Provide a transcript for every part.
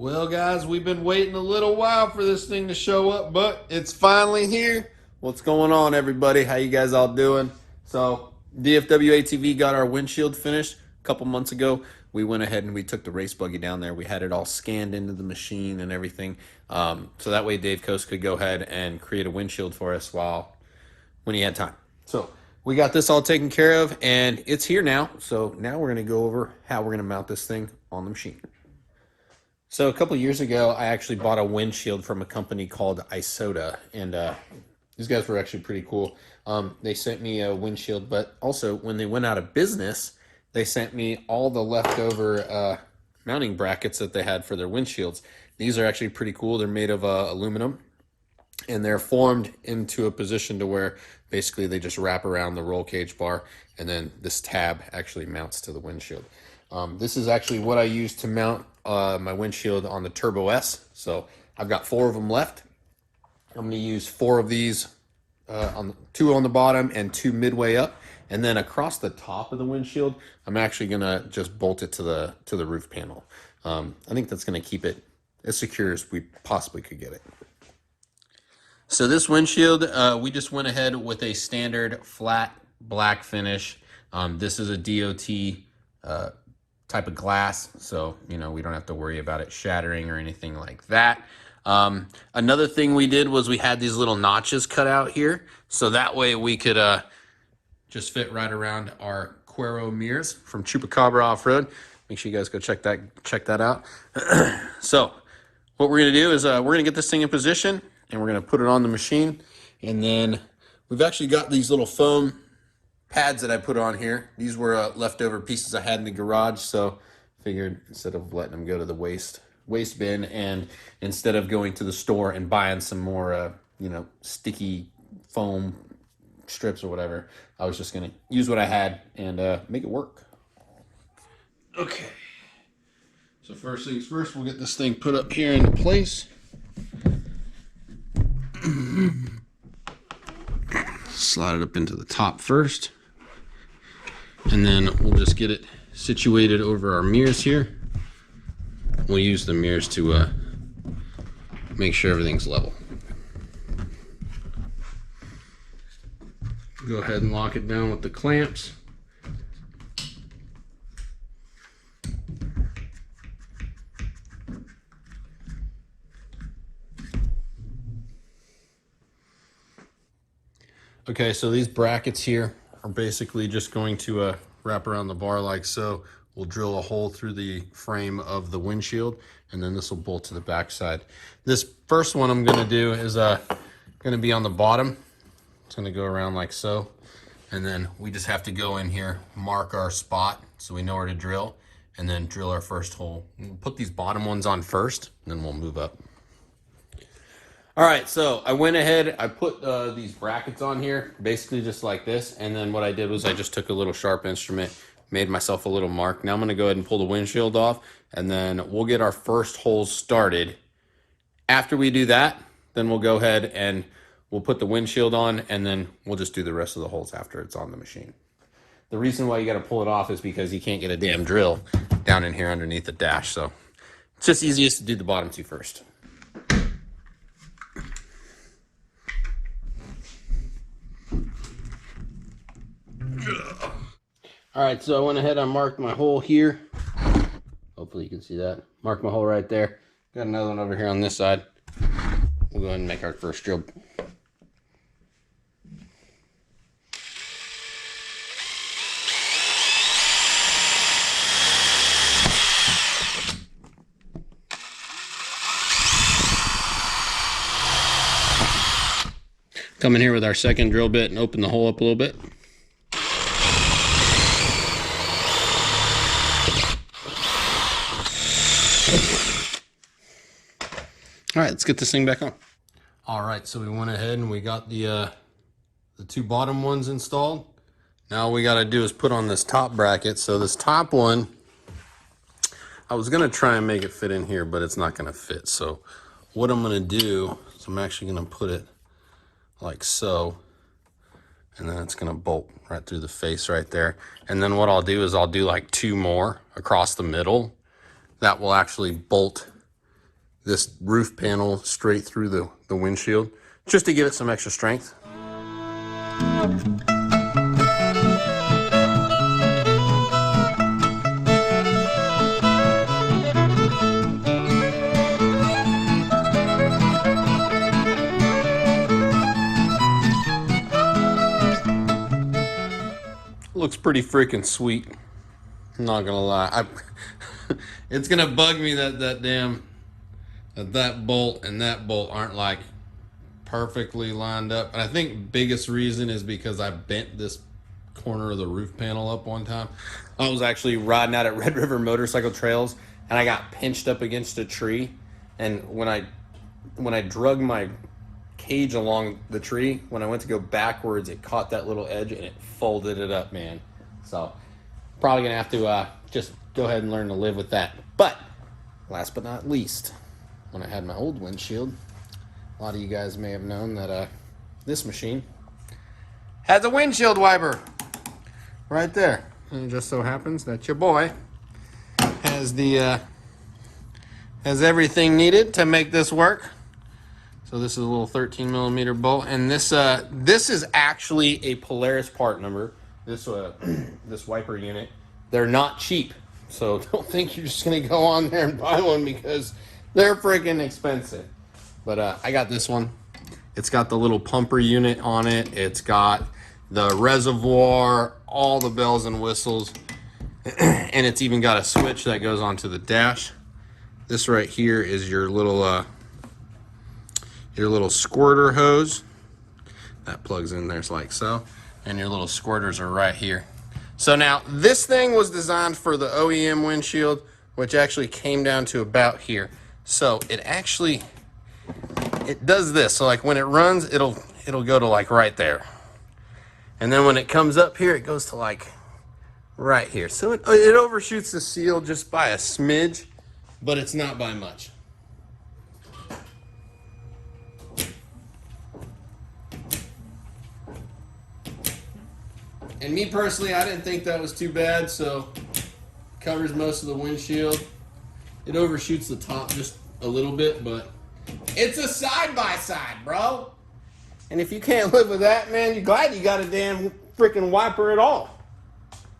Well, guys, we've been waiting a little while for this thing to show up, but it's finally here. What's going on, everybody? How you guys all doing? So, dfwatv got our windshield finished a couple months ago. We went ahead and we took the race buggy down there. We had it all scanned into the machine and everything. So that way Dave Coast could go ahead and create a windshield for us when he had time. So we got this all taken care of, and it's here now. So now we're going to go over how we're going to mount this thing on the machine. So a couple years ago, I actually bought a windshield from a company called Isoda, and these guys were actually pretty cool. They sent me a windshield, but also when they went out of business, they sent me all the leftover mounting brackets that they had for their windshields. These are actually pretty cool. They're made of aluminum, and they're formed into a position to where basically they just wrap around the roll cage bar, and then this tab actually mounts to the windshield. This is actually what I use to mount my windshield on the Turbo S. So I've got 4 of them left. I'm going to use 4 of these, 2 on the bottom and 2 midway up, and then across the top of the windshield, I'm actually going to just bolt it to the roof panel. I think that's going to keep it as secure as we possibly could get it. So this windshield, we just went ahead with a standard flat black finish. This is a DOT type of glass, so we don't have to worry about it shattering or anything like that. Another thing we did was we had these little notches cut out here, so that way we could just fit right around our Quero mirrors from Chupacabra Off-Road. Make sure you guys go check that out. So what we're gonna do is we're gonna get this thing in position, and we're gonna put it on the machine, and then we've actually got these little foam pads that I put on here. These were leftover pieces I had in the garage, so figured instead of letting them go to the waste bin, and instead of going to the store and buying some more sticky foam strips or whatever, I was just gonna use what I had and make it work. Okay, so first things first, we'll get this thing put up here into place. Slide it up into the top first, and then we'll just get it situated over our mirrors here. We'll use the mirrors to make sure everything's level. Go ahead and lock it down with the clamps. Okay, so these brackets here are basically just going to wrap around the bar like so. We'll drill a hole through the frame of the windshield, and then this will bolt to the back side. This first one I'm gonna do is gonna be on the bottom. It's gonna go around like so. And then we just have to go in here, mark our spot so we know where to drill, and then drill our first hole. We'll put these bottom ones on first, and then we'll move up. All right, so I went ahead, I put these brackets on here, basically just like this, and then what I did was I just took a little sharp instrument, made myself a little mark. Now I'm gonna go ahead and pull the windshield off, and then we'll get our first holes started. After we do that, then we'll go ahead and we'll put the windshield on, and then we'll just do the rest of the holes after it's on the machine. The reason why you gotta pull it off is because you can't get a damn drill down in here underneath the dash, so it's just easiest to do the bottom 2 first. All right, so I went ahead and marked my hole here. Hopefully you can see that. Mark my hole right there. Got another one over here on this side. We'll go ahead and make our first drill. Come in here with our second drill bit and open the hole up a little bit. All right, let's get this thing back on. All right, so we went ahead and we got the 2 bottom ones installed. Now all we got to do is put on this top bracket. So this top one, I was going to try and make it fit in here, but it's not going to fit. So what I'm going to do is I'm actually going to put it like so, and then it's going to bolt right through the face right there. And then what I'll do is I'll do like 2 more across the middle that will actually bolt this roof panel straight through the windshield, just to give it some extra strength. Looks pretty freaking sweet. I'm not gonna lie. It's gonna bug me that that bolt and that bolt aren't like perfectly lined up. And I think biggest reason is because I bent this corner of the roof panel up one time. I was actually riding out at Red River Motorcycle Trails and I got pinched up against a tree. And when I drug my cage along the tree, when I went to go backwards, it caught that little edge and it folded it up, man. So probably gonna have to just go ahead and learn to live with that. But last but not least, when I had my old windshield, a lot of you guys may have known that this machine has a windshield wiper right there. And it just so happens that your boy has has everything needed to make this work. So this is a little 13mm bolt, and this is actually a Polaris part number. This this wiper unit. They're not cheap, so don't think you're just gonna go on there and buy one because they're freaking expensive. But I got this one. It's got the little pumper unit on it. It's got the reservoir, all the bells and whistles, and it's even got a switch that goes onto the dash. This right here is your little squirter hose that plugs in there like so, and your little squirters are right here. So now this thing was designed for the OEM windshield, which actually came down to about here. So it does this. So like when it runs, it'll go to like right there, and then when it comes up here, it goes to like right here. So it overshoots the seal just by a smidge, but it's not by much. And me personally, I didn't think that was too bad, so covers most of the windshield. It overshoots the top just a little bit, but it's a side-by-side, bro. And if you can't live with that, man, you're glad you got a damn freaking wiper at all.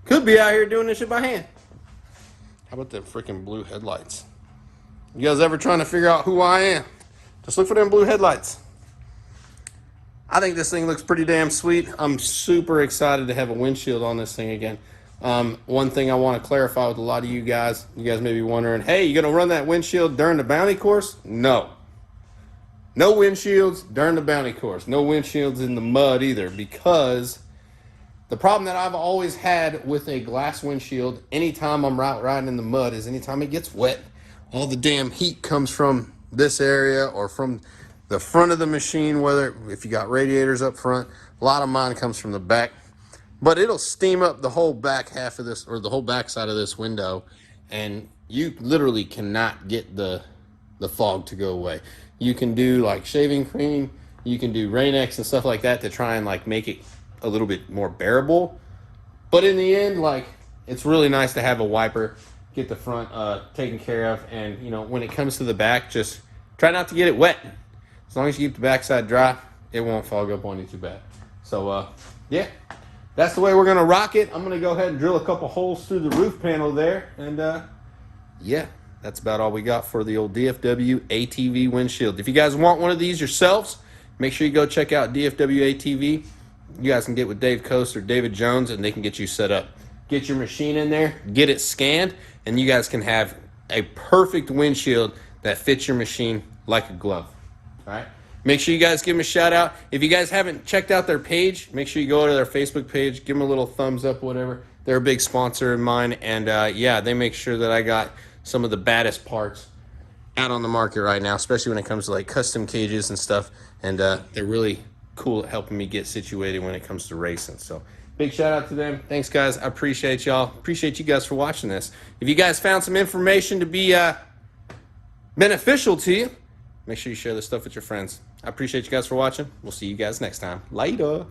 Could be out here doing this shit by hand. How about the freaking blue headlights? You guys ever trying to figure out who I am? Just look for them blue headlights. I think this thing looks pretty damn sweet. I'm super excited to have a windshield on this thing again. One thing I want to clarify with a lot of you guys may be wondering, hey, you gonna run that windshield during the bounty course? No. No windshields during the bounty course. No windshields in the mud either, because the problem that I've always had with a glass windshield, anytime I'm riding in the mud, is anytime it gets wet, all the damn heat comes from this area or from the front of the machine, whether if you got radiators up front. A lot of mine comes from the back, but it'll steam up the whole back half of this, or the whole back side of this window, and you literally cannot get the fog to go away. You can do like shaving cream, you can do Rain-X and stuff like that to try and like make it a little bit more bearable, but in the end, like, it's really nice to have a wiper, get the front taken care of, and you know, when it comes to the back, just try not to get it wet. As long as you keep the backside dry, it won't fog up on you too bad. So, yeah, that's the way we're going to rock it. I'm going to go ahead and drill a couple holes through the roof panel there. And, yeah, that's about all we got for the old DFW ATV windshield. If you guys want one of these yourselves, make sure you go check out DFW ATV. You guys can get with Dave Coast or David Jones, and they can get you set up. Get your machine in there, get it scanned, and you guys can have a perfect windshield that fits your machine like a glove. All right. Make sure you guys give them a shout out. If you guys haven't checked out their page, make sure you go to their Facebook page, give them a little thumbs up, whatever. They're a big sponsor of mine, and yeah, they make sure that I got some of the baddest parts out on the market right now, especially when it comes to like custom cages and stuff. And they're really cool at helping me get situated when it comes to racing. So big shout out to them. Thanks, guys. I appreciate y'all. Appreciate you guys for watching this. If you guys found some information to be beneficial to you, make sure you share this stuff with your friends. I appreciate you guys for watching. We'll see you guys next time. Later.